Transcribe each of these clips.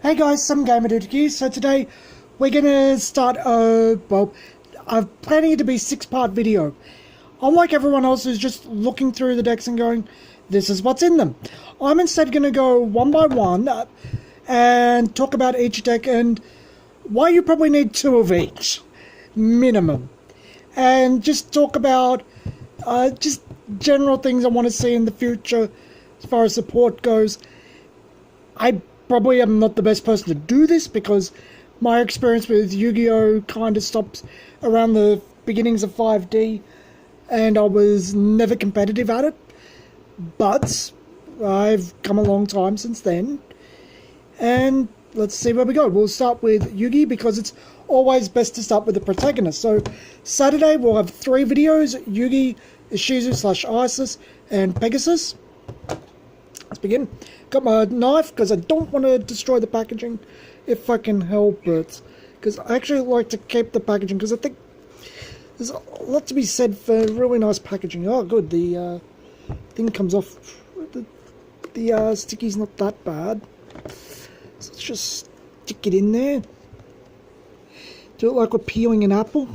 Hey guys, some Gamer Dude here. So today we're gonna start I'm planning it to be a 6-part video. Unlike everyone else who's just looking through the decks and going, this is what's in them. I'm instead gonna go one by one and talk about each deck and why you probably need 2 of each, minimum. And just talk about just general things I want to see in the future as far as support goes. I probably am not the best person to do this because my experience with Yu-Gi-Oh! Kind of stops around the beginnings of 5D and I was never competitive at it. But I've come a long time since then. And let's see where we go. We'll start with Yugi because it's always best to start with the protagonist. So Saturday we'll have 3 videos: Yugi, Ishizu/Isis, and Pegasus. Let's begin. Got my knife because I don't want to destroy the packaging if I can help it. Because I actually like to keep the packaging because I think there's a lot to be said for really nice packaging. Oh good, the thing comes off. The sticky's not that bad. So let's just stick it in there. Do it like we're peeling an apple.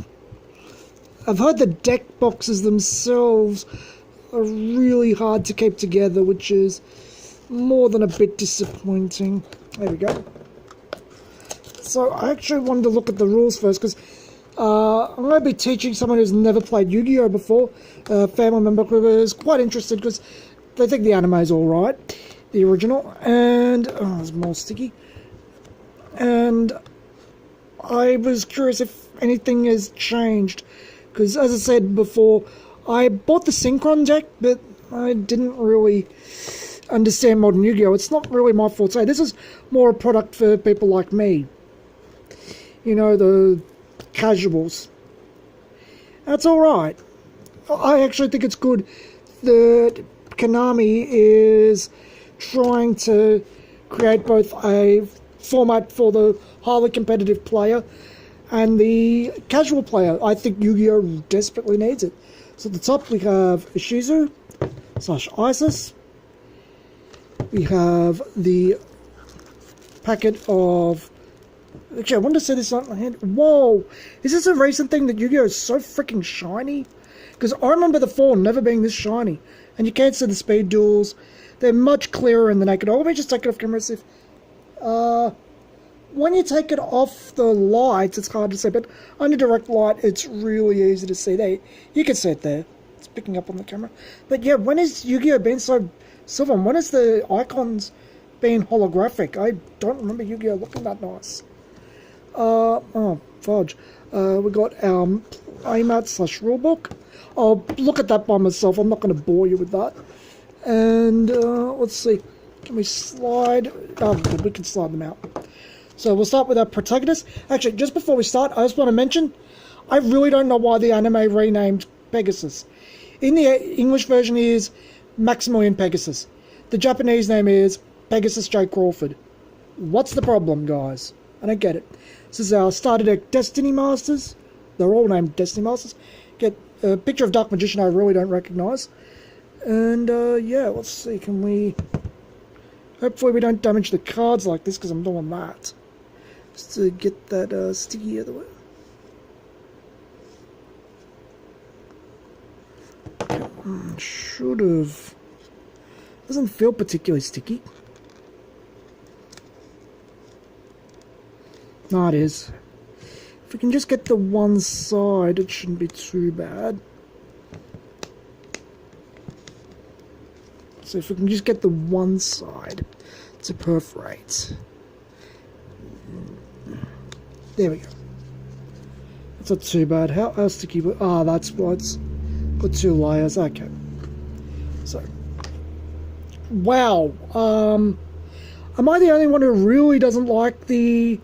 I've heard the deck boxes themselves are really hard to keep together, which is more than a bit disappointing. There we go. So I actually wanted to look at the rules first because I'm going to be teaching someone who's never played Yu-Gi-Oh! Before, a family member who is quite interested because they think the anime is alright, the original, and oh, there's more sticky. And I was curious if anything has changed because, as I said before, I bought the Synchron deck, but I didn't really understand modern Yu-Gi-Oh! It's not really my forte. This is more a product for people like me. You know, the casuals. That's alright. I actually think it's good that Konami is trying to create both a format for the highly competitive player and the casual player. I think Yu-Gi-Oh! Desperately needs it. So at the top we have Ishizu/Isis. We have the packet of... Actually, I wanted to say this on my hand. Whoa! Is this a recent thing that Yu-Gi-Oh! Is so freaking shiny? Because I remember the 4 never being this shiny. And you can't see the speed duels. They're much clearer in the naked. Oh, let me just take it off camera. See if, when you take it off the lights, it's hard to see. But under direct light, it's really easy to see. There, you can see it there. It's picking up on the camera. But yeah, when has Yu-Gi-Oh! Been so silver? When has the icons been holographic? I don't remember Yu-Gi-Oh! Looking that nice. Oh, fudge. We got our playmat/rulebook. I'll look at that by myself. I'm not going to bore you with that. And let's see. Can we slide? Oh, good, we can slide them out. So we'll start with our protagonist. Actually, just before we start, I just want to mention, I really don't know why the anime renamed Pegasus. In the English version is Maximilian Pegasus. The Japanese name is Pegasus J. Crawford. What's the problem, guys? I don't get it. This is our starter deck Destiny Masters. They're all named Destiny Masters. Get a picture of Dark Magician I really don't recognise. And yeah, let's see, can we... Hopefully we don't damage the cards like this because I'm doing that. Just to get that sticky out of the way. Should have... Doesn't feel particularly sticky. No, it is. If we can just get the one side, it shouldn't be too bad. So if we can just get the one side to perforate. There we go. That's not too bad. How sticky? Ah, that's why it's got 2 layers. Okay. So, wow. Am I the only one who really doesn't like the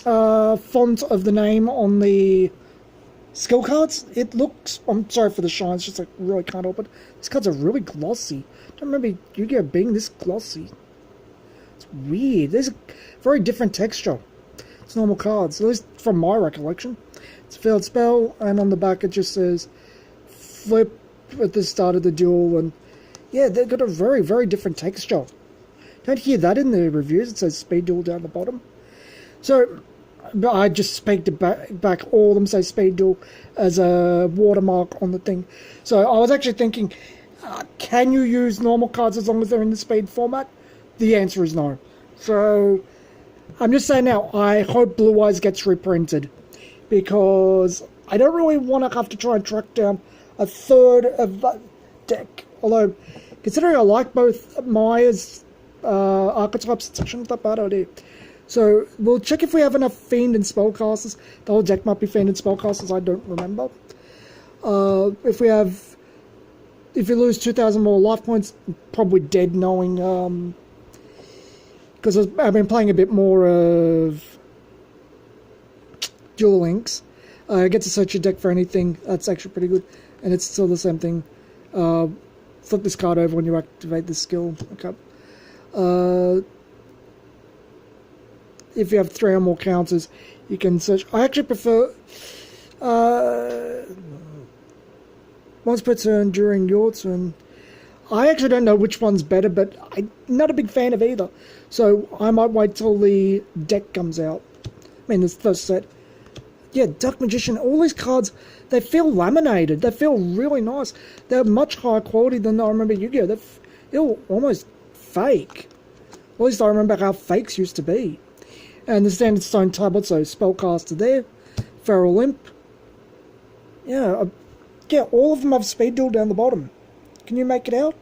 font of the name on the skill cards? It looks... I'm sorry for the shine. It's just like really can't help it. These cards are really glossy. I don't remember Yu-Gi-Oh! Being this glossy. It's weird. There's a very different texture. It's normal cards, at least from my recollection. It's a failed spell, and on the back it just says flip at the start of the duel, and yeah, they've got a very, very different texture. Don't hear that in the reviews. It says Speed Duel down the bottom. So, but I just speaked it back. All of them say Speed Duel as a watermark on the thing. So I was actually thinking, can you use normal cards as long as they're in the speed format? The answer is no. So I'm just saying now, I hope Blue Eyes gets reprinted, because I don't really want to have to try and track down a third of that deck. Although, considering I like both Maya's archetypes, it's actually not that bad idea. So we'll check if we have enough Fiend and Spellcasters. The whole deck might be Fiend and Spellcasters, I don't remember. If you lose 2,000 more life points, probably dead, knowing, because I've been playing a bit more of Duel Links. I get to search your deck for anything. That's actually pretty good, and it's still the same thing. Flip this card over when you activate the skill. Okay. If you have 3 or more counters, you can search. I actually prefer once per turn during your turn. I actually don't know which one's better, but I'm not a big fan of either. So I might wait till the deck comes out. I mean, this first set. Yeah, Dark Magician, all these cards, they feel laminated. They feel really nice. They're much higher quality than I remember Yu-Gi-Oh! They feel almost fake. At least I remember how fakes used to be. And the standard stone tablet, so Spellcaster there. Feral Imp. Yeah, all of them have Speed Duel down the bottom. Can you make it out?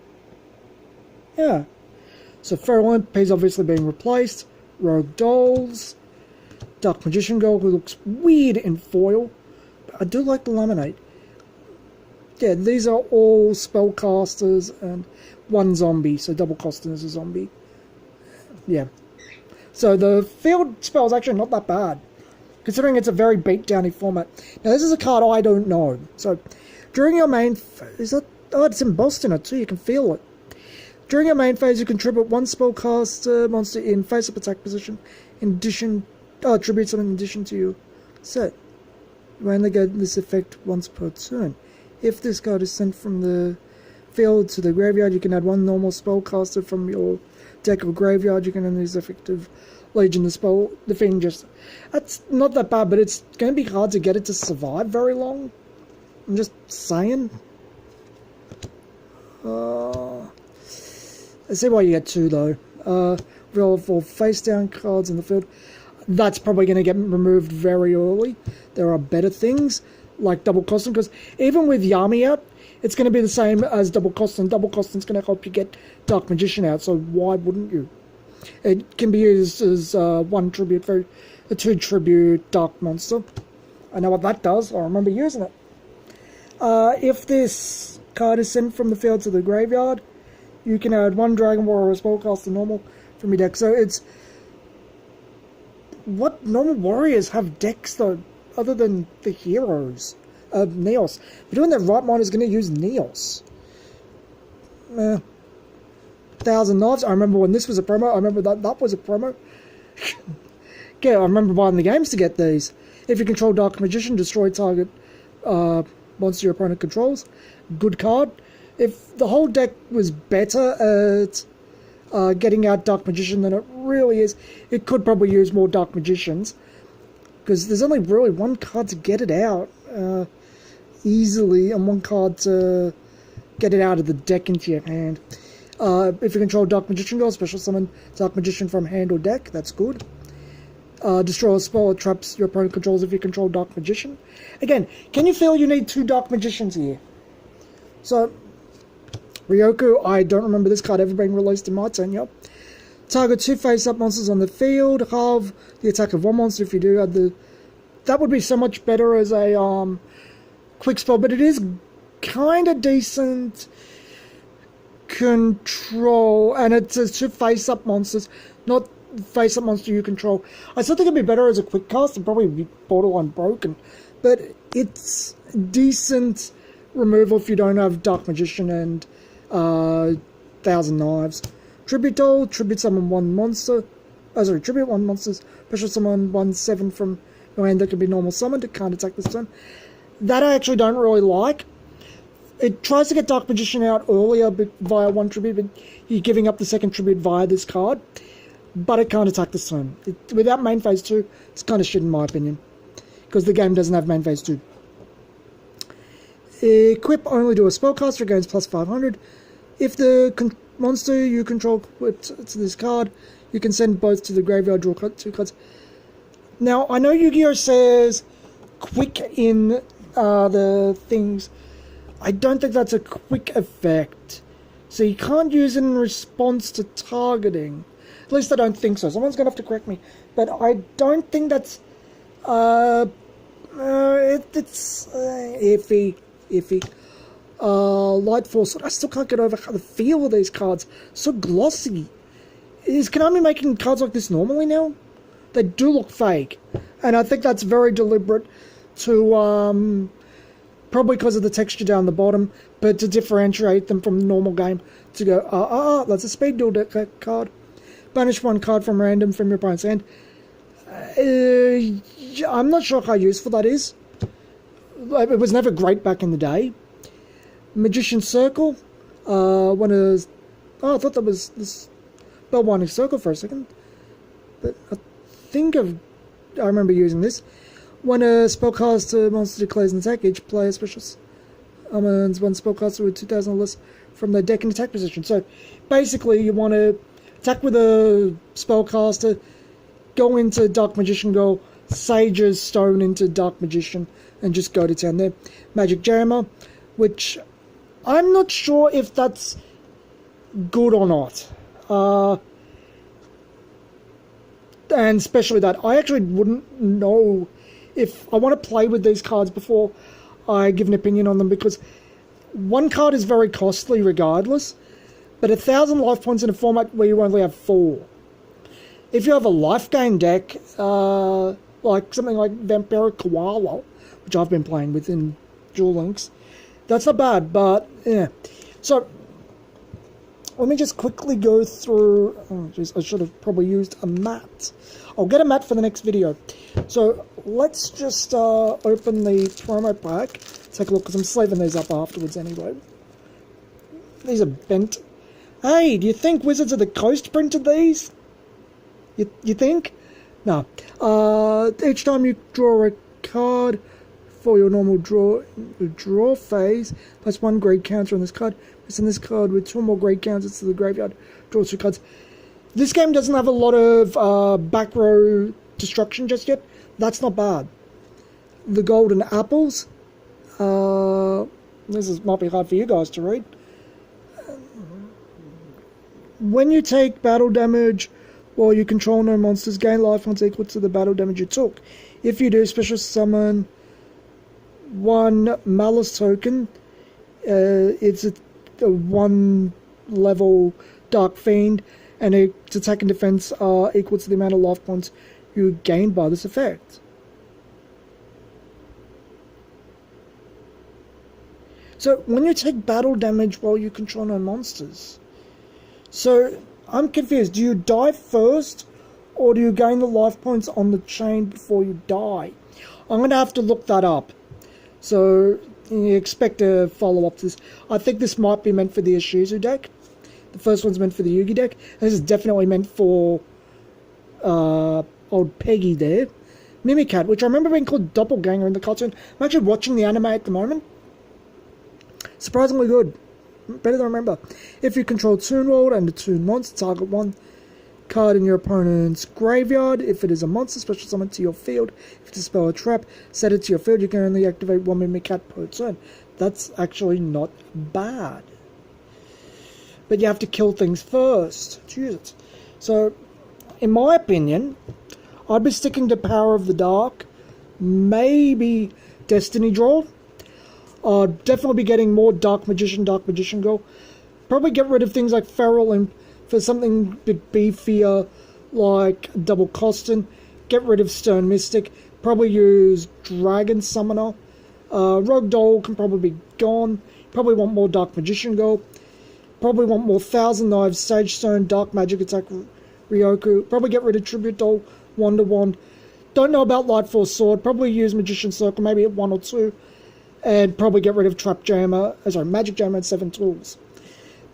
Yeah. So Feral Imp, he's obviously being replaced. Rogue Dolls. Dark Magician Girl, who looks weird in foil. But I do like the laminate. Yeah, these are all Spellcasters and 1 zombie, so double costing as a zombie. Yeah. So the field spell is actually not that bad, considering it's a very beatdowny format. Now this is a card I don't know. So during your main is that it's embossed in it too, you can feel it. During your main phase you contribute 1 spellcaster monster in face-up attack position in addition attribute something in addition to your set. You only get this effect once per turn. If this card is sent from the field to the graveyard, you can add 1 normal spellcaster from your deck or graveyard. You can then use effective Legion the Fiend. Just that's not that bad, but it's going to be hard to get it to survive very long. I'm just saying. I see why you get 2 though. Roll for face down cards in the field. That's probably going to get removed very early. There are better things like double costing, because even with Yami out, it's going to be the same as double costing. Double costing is going to help you get Dark Magician out, so why wouldn't you? It can be used as 1 tribute for a 2 tribute Dark Monster. I know what that does. I remember using it. If this card is sent from the field to the graveyard, you can add 1 Dragon Warrior or Spellcaster normal from your deck. So it's what normal warriors have decks though, other than the heroes of Neos. But doing that right mind is going to use Neos. 1,000 Knives. I remember when this was a promo. I remember that was a promo. Yeah, I remember buying the games to get these. If you control Dark Magician, destroy target monster your opponent controls. Good card. If the whole deck was better at getting out Dark Magician than it really is, it could probably use more Dark Magicians, because there's only really 1 card to get it out easily, and 1 card to get it out of the deck into your hand. If you control Dark Magician, go special summon Dark Magician from hand or deck. That's good. Destroy a spell or traps your opponent controls if you control Dark Magician. Again, can you feel you need 2 Dark Magicians here? So Ryoku, I don't remember this card ever being released in my tenure. Target 2 face-up monsters on the field. Halve the attack of 1 monster if you do add the... That would be so much better as a quick spell, but it is kind of decent control, and it says 2 face-up monsters, not face-up monster you control. I still think it'd be better as a quick cast and probably be borderline broken, but it's decent removal if you don't have Dark Magician and 1,000 Knives. Tribute Doll, tribute summon 1 monster. Tribute 1 monsters. Special summon 1/7 from your hand that can be normal summoned. It can't attack this turn. That I actually don't really like. It tries to get Dark Magician out earlier via one tribute, but you're giving up the second tribute via this card. But it can't attack this turn. Without main phase 2, it's kind of shit in my opinion. Because the game doesn't have main phase 2. Equip only to a spellcaster, gains plus 500. If the monster you control equipped to this card, you can send both to the graveyard, draw 2 cards. Now, I know Yu-Gi-Oh! Says quick in the things. I don't think that's a quick effect. So you can't use it in response to targeting. At least I don't think so. Someone's going to have to correct me. But I don't think that's... it's iffy. Light Force. I still can't get over the feel of these cards. So glossy. Is Konami making cards like this normally now? They do look fake. And I think that's very deliberate to... probably because of the texture down the bottom, but to differentiate them from the normal game, to go, that's a Speed Duel Deck card. Banish 1 card from random from your opponent's hand. I'm not sure how useful that is. It was never great back in the day. Magician Circle. I thought that was this Spellbinding Circle for a second. But I remember using this. When a spellcaster monster declares an attack, each player special summons one spellcaster with 2,000 or less from their deck in attack position. So basically, you want to attack with a spellcaster, go into Dark Magician, go Sage's Stone into Dark Magician, and just go to town there. Magic Jammer, which I'm not sure if that's good or not. And especially that, I actually wouldn't know if I want to play with these cards before I give an opinion on them, because one card is very costly regardless, but 1,000 life points in a format where you only have 4. If you have a life gain deck, like something like Vampiric Koala, which I've been playing with in Duel Links, that's not bad, but yeah. So, let me just quickly go through... Oh, geez, I should have probably used a mat. I'll get a mat for the next video. So, let's just open the promo pack. Take a look, because I'm slaving these up afterwards anyway. These are bent. Hey, do you think Wizards of the Coast printed these? You think? No. Each time you draw a card for your normal draw phase, plus 1 grade counter on this card. Send this card with 2 more grade counters to the graveyard. Draw 2 cards. This game doesn't have a lot of back row destruction just yet. That's not bad. The Golden Apples. Might be hard for you guys to read. When you take battle damage while you control no monsters, gain life points equal to the battle damage you took. If you do, special summon 1 Malice token. It's a 1 level Dark Fiend, and its attack and defense are equal to the amount of life points you gain by this effect. So, when you take battle damage while you control no monsters, so I'm confused. Do you die first, or do you gain the life points on the chain before you die? I'm going to have to look that up. So, you expect a follow-up to this. I think this might be meant for the Ishizu deck. The first one's meant for the Yugi deck. This is definitely meant for old Peggy there. Mimicat, which I remember being called Doppelganger in the cartoon. I'm actually watching the anime at the moment. Surprisingly good. Better than I remember. If you control Toon World and a Toon monster, target 1 card in your opponent's graveyard. If it is a monster, special summon to your field. If it's a spell or trap, set it to your field. You can only activate 1 Mimicat per turn. That's actually not bad. But you have to kill things first to use it. So, in my opinion, I'd be sticking to Power of the Dark. Maybe Destiny Draw. I'd definitely be getting more Dark Magician Go. Probably get rid of things like Feral Imp for something a bit beefier like Double Costin. Get rid of Stern Mystic. Probably use Dragon Summoner. Rogue Doll can probably be gone. Probably want more Dark Magician Go. Probably want more Thousand Knives, Sage Stone, Dark Magic Attack, Ryoku. Probably get rid of Tribute Doll, Wonder Wand. Don't know about Light Force Sword. Probably use Magician Circle, maybe at 1 or 2. and probably get rid of Magic Jammer and 7 Tools.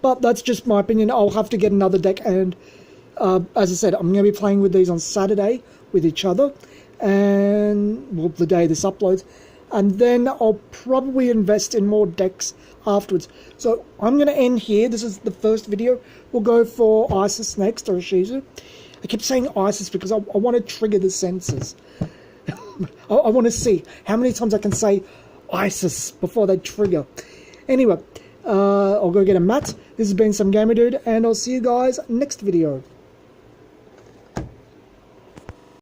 But that's just my opinion. I'll have to get another deck, and as I said, I'm going to be playing with these on Saturday with each other, and well, the day this uploads, and then I'll probably invest in more decks afterwards. So I'm going to end here. This is the first video. We'll go for Isis next, or Shizu. I keep saying Isis because I want to trigger the senses. I want to see how many times I can say Isis before they trigger. Anyway, I'll go get a mat. This has been some Gamer Dude, and I'll see you guys next video.